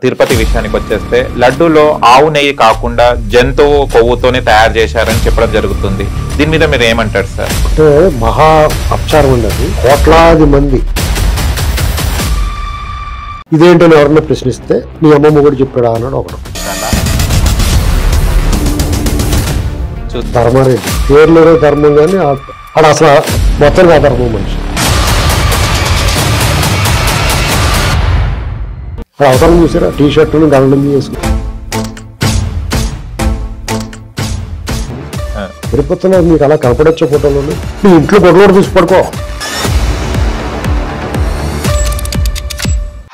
తిరుపతి విషయానికి వచ్చేస్తే లడ్డూలో ఆవు నెయ్యి కాకుండా జంతువు కొవ్వుతోనే తయారు చేశారని చెప్పడం జరుగుతుంది. దీని మీద మీరు ఏమంటారు సార్? అంటే మహా అపచారం ఉండదు. కోట్లాది మంది ఇదేంటని ఎవరన్నా ప్రశ్నిస్తే నీ అమ్మమ్మ కూడా చెప్పాడా అన్నాడు ఒకడు. ధర్మారెడ్డి పేర్లోనే ధర్మం కానీ ఆడ అసలు మొత్తం ఆ ధర్మం మనిషి. అవసరం చూసారా? టీ షర్టును గల్లం చేసుకుని తిరుపతిలో మీకు అలా కనపడొచ్చే ఫోటోలు నీ ఇంట్లో ఫోటోలు చూసి పడుకో.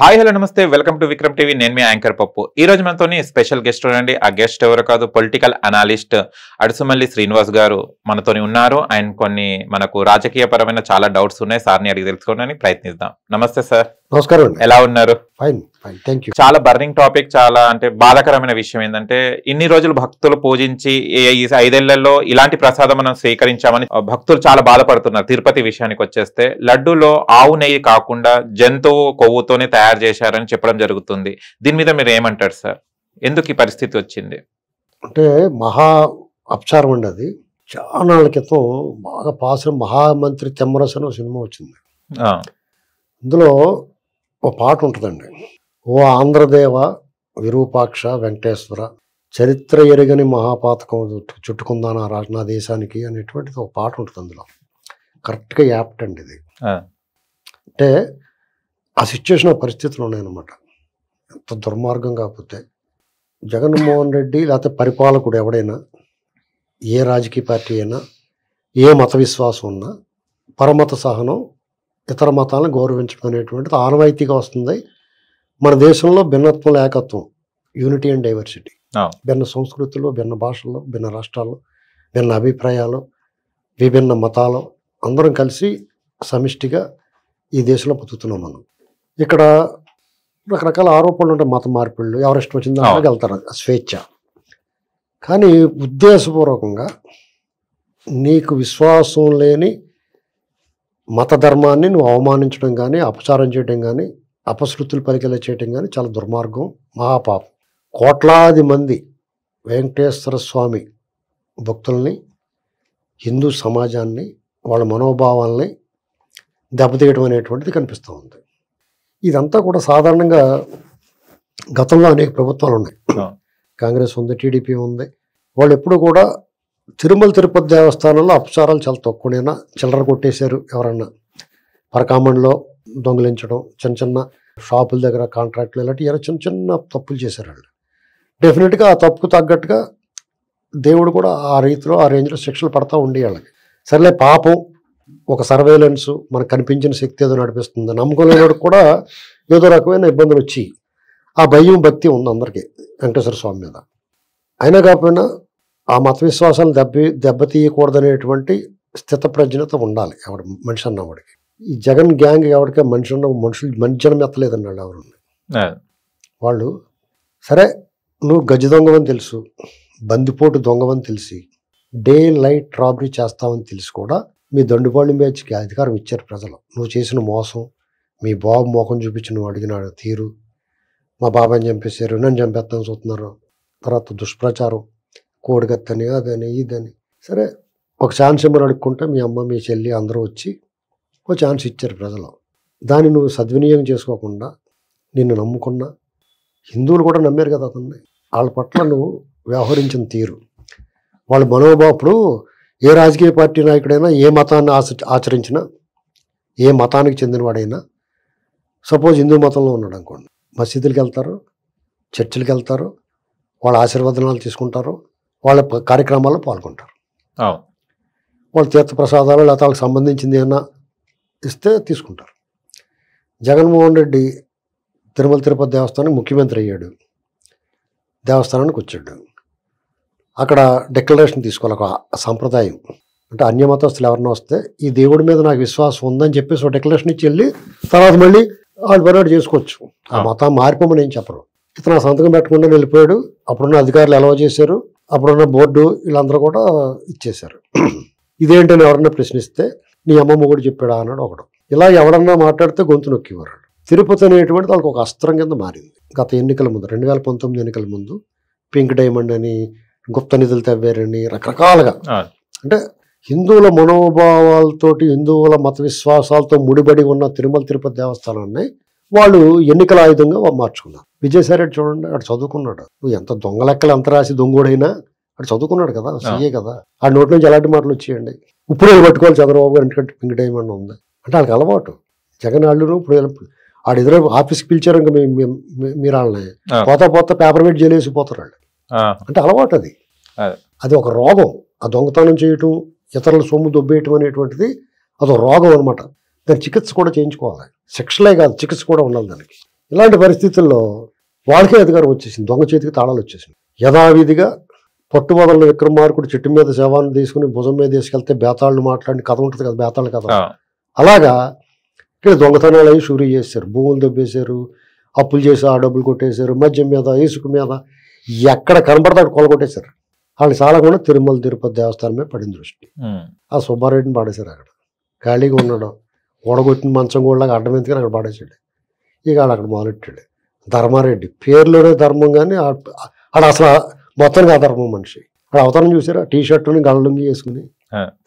హాయ్ హలో నమస్తే, వెల్కమ్ టు విక్రమ్ టీవీ. నేను మీ యాంకర్ పప్పు. ఈ రోజు మనతో స్పెషల్ గెస్ట్ ఉండండి. ఆ గెస్ట్ ఎవరు కాదు, పొలిటికల్ అనాలిస్ట్ అడుసుమల్లి శ్రీనివాస్ గారు మనతోని ఉన్నారు. అండ్ కొన్ని మనకు రాజకీయ పరమైన చాలా డౌట్స్ ఉన్నాయి, సార్ని అడిగి తెలుసుకోవడానికి ప్రయత్నిద్దాం. నమస్తే సార్. నమస్కారం అండి. ఎలా ఉన్నారు? Fine fine, thank you. చాలా బర్నింగ్ టాపిక్, చాలా అంటే బాధాకరమైన విషయం ఏంటంటే ఇన్ని రోజులు భక్తులు పూజించి ఈ 5 ఏళ్లలో ఇలాంటి ప్రసాదం మనం స్వీకరించామని భక్తులు చాలా బాధపడుతున్నారు. తిరుపతి విషయానికి వచ్చేస్తే లడ్డూలో ఆవు నెయ్యి కాకుండా జంతువు కొవ్వుతోనే తయారు చేశారని చెప్పడం జరుగుతుంది. దీని మీద మీరు ఏమంటారు సార్? ఎందుకు ఈ పరిస్థితి వచ్చింది? అంటే మహా అపచారం అండి అది. చాలా నాళ్ళ క్రితం బాగా పాసిన మహామంత్రి తెమ్మరస్ అని ఒక సినిమా వచ్చింది. ఇందులో ఒక పాట ఉంటుందండి. ఓ ఆంధ్రదేవ విరూపాక్ష వెంకటేశ్వర చరిత్ర ఎరగని మహాపాతకం చుట్టుకుందానా నా దేశానికి అనేటువంటిది ఒక పాట ఉంటుంది అందులో. కరెక్ట్గా యాప్ట్ అండి ఇది. అంటే ఆ సిచ్యువేషన్, ఆ పరిస్థితులు ఉన్నాయన్నమాట. ఎంత దుర్మార్గం కాకపోతే జగన్మోహన్ రెడ్డి లేకపోతే పరిపాలకుడు ఎవడైనా, ఏ రాజకీయ పార్టీ అయినా, ఏ మత విశ్వాసం ఉన్నా పరమత సహనం, ఇతర మతాలను గౌరవించడం అనేటువంటిది ఆనవాయితీగా వస్తుంది. మన దేశంలో భిన్నత్వం ఏకత్వం, యూనిటీ అండ్ డైవర్సిటీ, భిన్న సంస్కృతులు, భిన్న భాషల్లో, భిన్న రాష్ట్రాల్లో, భిన్న అభిప్రాయాలు, విభిన్న మతాలు అందరం కలిసి సమిష్టిగా ఈ దేశంలో బతుకుతున్నాం మనం. ఇక్కడ రకరకాల ఆరోపణలు ఉంటాయి. మత మార్పిళ్ళు, ఎవరిష్టం వచ్చిందో అలాగే వెళ్తారు, స్వేచ్ఛ. కానీ ఉద్దేశపూర్వకంగా నీకు విశ్వాసం లేని మత ధర్మాన్ని నువ్వు అవమానించడం కానీ, అపచారం చేయడం కానీ, అపశృతులు పలికేలా చేయడం కానీ చాలా దుర్మార్గం, మహాపాపం. కోట్లాది మంది వెంకటేశ్వర స్వామి భక్తుల్ని, హిందూ సమాజాన్ని, వాళ్ళ మనోభావాల్ని దెబ్బతీయడం అనేటువంటిది కనిపిస్తూ ఉంది. ఇదంతా కూడా సాధారణంగా గతంలో అనేక ప్రభుత్వాలు ఉన్నాయి. కాంగ్రెస్ ఉంది, టీడీపీ ఉంది. వాళ్ళు ఎప్పుడు కూడా తిరుమల తిరుపతి దేవస్థానంలో అపచారాలు చాలా తక్కువనైనా చిల్లర కొట్టేశారు. ఎవరన్నా పరకామణిలో దొంగిలించడం, చిన్న చిన్న షాపుల దగ్గర కాంట్రాక్ట్లు, ఇలాంటి చిన్న చిన్న తప్పులు చేశారు వాళ్ళు. డెఫినెట్గా ఆ తప్పుకు తగ్గట్టుగా దేవుడు కూడా ఆ రీతిలో, ఆ రేంజ్లో శిక్షలు పడతా ఉండి వాళ్ళకి. సరేలే, పాపం ఒక సర్వేలెన్స్ మనకు కనిపించిన శక్తి ఏదో నడిపిస్తుంది. నమ్మకం లేనివాడికి కూడా ఏదో రకమైన ఇబ్బందులు వచ్చి ఆ భయం భక్తి ఉంది అందరికీ వెంకటేశ్వర స్వామి మీద. అయినా కాకపోయినా ఆ మత విశ్వాసాలు దెబ్బతీయకూడదనేటువంటి స్థితప్రజ్ఞత ఉండాలి ఎవడు మనిషి అన్నవాడికి. ఈ జగన్ గ్యాంగ్ ఎవరికే మనుషులు జనం ఎత్తలేదండి వాళ్ళు ఎవరు. వాళ్ళు సరే, నువ్వు గజ దొంగవని తెలుసు, బందిపోటు దొంగవని తెలిసి, డే లైట్ రాబరీ చేస్తావని తెలిసి కూడా మీ దండుపాళెం బ్యాచ్కి అధికారం ఇచ్చారు ప్రజలు. నువ్వు చేసిన మోసం, మీ బాబు మోకం చూపించి నువ్వు అడిగిన తీరు, మా బాబాని చంపేశారు, నన్ను చంపేస్తాను చూస్తున్నారు, తర్వాత దుష్ప్రచారం, కోడిగత్తని, అదని ఇదని. సరే, ఒక ఛాన్స్ ఏమని అడుక్కుంటే మీ అమ్మ, మీ చెల్లి అందరూ వచ్చి ఒక ఛాన్స్ ఇచ్చారు ప్రజలు. దాన్ని నువ్వు సద్వినియోగం చేసుకోకుండా నిన్ను నమ్ముకున్న హిందువులు కూడా నమ్మారు కదా అతన్ని. వాళ్ళ పట్ల నువ్వు వ్యవహరించిన తీరు, వాళ్ళ మనోభావుడు. ఏ రాజకీయ పార్టీ నాయకుడైనా, ఏ మతాన్ని ఆచరించినా, ఏ మతానికి చెందినవాడైనా, సపోజ్ హిందూ మతంలో ఉన్నాడు అనుకోండి, మసీదులకు వెళ్తారు, చర్చిలకు వెళ్తారు, వాళ్ళ ఆశీర్వాదనాలు తీసుకుంటారు, వాళ్ళ కార్యక్రమాల్లో పాల్గొంటారు. వాళ్ళ తీర్థప్రసాదాలు లేకపోతే వాళ్ళకి సంబంధించింది ఏమైనా ఇస్తే తీసుకుంటారు. జగన్మోహన్ రెడ్డి తిరుమల తిరుపతి దేవస్థానానికి ముఖ్యమంత్రి అయ్యాడు, దేవస్థానానికి వచ్చాడు. అక్కడ డిక్లరేషన్ తీసుకోవాలి, ఒక సంప్రదాయం. అంటే అన్యమతస్తులు ఎవరన్నా వస్తే ఈ దేవుడి మీద నాకు విశ్వాసం ఉందని చెప్పేసి ఒక డిక్లరేషన్ ఇచ్చి వెళ్ళి తర్వాత మళ్ళీ వాళ్ళు పర్వాడు చేసుకోవచ్చు. ఆ మతం మారిపోమని ఏం చెప్పరు. ఇతను సంతకం పెట్టకుండా వెళ్ళిపోయాడు. అప్పుడున్న అధికారులు అలవ చేశారు, అప్పుడున్న బోర్డు వీళ్ళందరూ కూడా ఇచ్చేశారు. ఇదేంటని ఎవరన్నా ప్రశ్నిస్తే నీ అమ్మమ్మ కూడా చెప్పాడా అన్నాడు ఒకడు. ఇలా ఎవరన్నా మాట్లాడితే గొంతు నొక్కివారు. తిరుపతి అనేటువంటిది వాళ్ళకి ఒక అస్త్రం కింద మారింది. గత ఎన్నికల ముందు 2019 ఎన్నికల ముందు పింక్ డైమండ్ అని, గుప్త నిధులు తవ్వారని రకరకాలుగా, అంటే హిందువుల మనోభావాలతోటి హిందువుల మత విశ్వాసాలతో ముడిపడి ఉన్న తిరుమల తిరుపతి దేవస్థానాన్ని వాళ్ళు ఎన్నికల ఆయుధంగా మార్చుకున్నారు. విజయసాయి రెడ్డి చూడండి, అక్కడ చదువుకున్నాడు. నువ్వు ఎంత దొంగ లెక్కలు ఎంత రాసి దొంగోడైనా అక్కడ చదువుకున్నాడు కదా, సీఏ కదా. ఆ నోటి నుంచి ఎలాంటి మాటలు వచ్చేయండి. ఇప్పుడు పట్టుకోవాలి చంద్రబాబు గారు ఎందుకంటే పింక్ డైమండ్ ఉంది అంటే వాళ్ళకి అలవాటు. జగన్ వాళ్ళు ఇప్పుడు ఆడు ఎదురు ఆఫీస్కి పిలిచారు ఇంకా మీరు వాళ్ళని పోతా పేపర్ వెయిట్ జైలు వేసిపోతారు వాళ్ళు. అంటే అలవాటు అది. అది ఒక రోగం. ఆ దొంగతనం చేయటం, ఇతరుల సొమ్ము దొబ్బేయటం అనేటువంటిది అదొక రోగం అనమాట. దాని చికిత్స కూడా చేయించుకోవాలి. శిక్షలే కాదు, చికిత్స కూడా ఉండాలి దానికి. ఇలాంటి పరిస్థితుల్లో వాళ్ళకే అధికారం వచ్చేసింది, దొంగ చేతికి తాళాలు వచ్చేసింది. యథావిధిగా పట్టుబదల విక్రమార్కుడు చెట్టు మీద శవాన్ని తీసుకుని భుజం మీద తీసుకెళ్తే బేతాళ్ళు మాట్లాడిన కథ ఉంటుంది కదా, బేతాళ్ళ కథ. అలాగా ఇక్కడ దొంగతనాలు అవి షూరీ చేశారు, భూములు దొబ్బేశారు, అప్పులు చేసి ఆ డబ్బులు కొట్టేశారు, మద్యం మీద ఇసుక మీద ఎక్కడ కనపడతాడు కొలగొట్టేశారు. వాళ్ళు చాలకుండా తిరుమల తిరుపతి దేవస్థానం మీద పడిన దృష్టి. ఆ సుబ్బారెడ్డిని పాడేశారు. అక్కడ ఖాళీగా ఉన్నాడు, ఓడగొట్టిన మంచం కూడా అడ్డం ఎందుకని అక్కడ పాడేశాడు. ఇక ఆడు అక్కడ మొదలెట్టాడు. ధర్మారెడ్డి పేరులోనే ధర్మం, కానీ ఆడ అసలు మొత్తానికి అధర్మం మనిషి. ఆడ అవతారం చూసారా, టీ షర్టుని గళ్ళలుంగి వేసుకుని.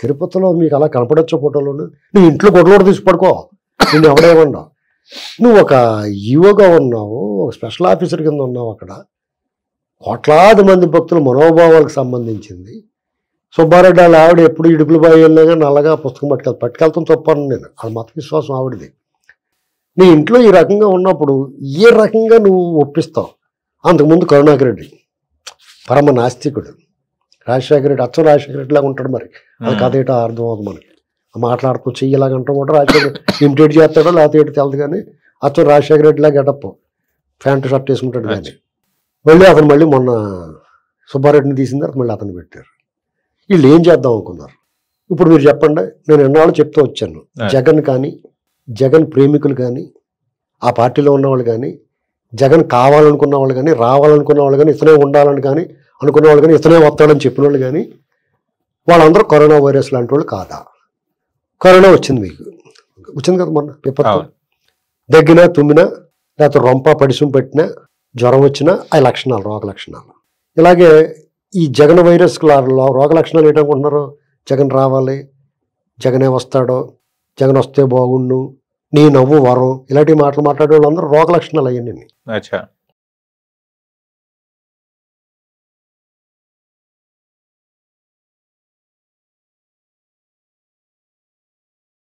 తిరుపతిలో మీకు అలా కనపడొచ్చు ఫోటోలోను. నువ్వు ఇంట్లో గొడవలు తీసి పడుకో, నిన్ను ఎవడేమన్నా. నువ్వు ఒక ఈవోగా ఉన్నావు, ఒక స్పెషల్ ఆఫీసర్ కింద ఉన్నావు. అక్కడ కోట్లాది మంది భక్తుల మనోభావాలకు సంబంధించింది. సుబ్బారెడ్డి వాళ్ళ ఆవిడ ఎప్పుడు ఇడుపులు బాయి వెళ్ళినా నల్లగా పుస్తకం పట్టుకెళ్తాం తప్పను నేను. అది మత విశ్వాసం ఆవిడది. నీ ఇంట్లో ఈ రకంగా ఉన్నప్పుడు ఏ రకంగా నువ్వు ఒప్పిస్తావు? అంతకుముందు కరుణాకర్ రెడ్డి పరమ నాస్తికుడు, రాజశేఖర రెడ్డి అచ్చం రాజశేఖర రెడ్డి లాగా ఉంటాడు. మరి అది కథ ఏటో అర్థం అవుతుంది మనకి. మాట్లాడుతూ చెయ్యలాగంటాం కూడా రాజశేఖర ఇమిటేట్ చేస్తాడో లేకపోతే ఏటో తెలదు, కానీ అచ్చం రాజశేఖర రెడ్డిలా గెటప్ ప్యాంటు షర్ట్ వేసుకుంటాడు. కానీ మళ్ళీ మొన్న సుబ్బారెడ్డిని తీసిన తర్వాత మళ్ళీ అతను పెట్టారు. వీళ్ళు ఏం చేద్దాం అనుకున్నారు? ఇప్పుడు మీరు చెప్పండి. నేను ఎన్నాళ్ళు చెప్తూ వచ్చాను, జగన్ కానీ, జగన్ ప్రేమికులు కానీ, ఆ పార్టీలో ఉన్నవాళ్ళు కానీ, జగన్ కావాలనుకున్న వాళ్ళు కానీ, రావాలనుకున్న వాళ్ళు కానీ, ఇతనే ఉండాలని కానీ అనుకున్న వాళ్ళు కానీ, ఇతనే వస్తాడని చెప్పిన వాళ్ళు కానీ, వాళ్ళందరూ కరోనా వైరస్ లాంటి వాళ్ళు కాదా? కరోనా వచ్చింది, మీకు వచ్చింది కదా మొన్న పేపర్తో. దగ్గినా తుమ్మినా లేకపోతే రొంప పడిసం పెట్టినా జ్వరం వచ్చినా ఆ లక్షణాలు, రోగ లక్షణాలు. ఇలాగే ఈ జగన్ వైరస్ రోగ లక్షణాలు ఏంటనుకుంటున్నారు? జగన్ రావాలి, జగనే వస్తాడో, జగన్ వస్తే బాగుండు, నీ నవ్వు వరం, ఇలాంటి మాటలు మాట్లాడే వాళ్ళందరూ రోగ లక్షణాలు అయ్యాయి.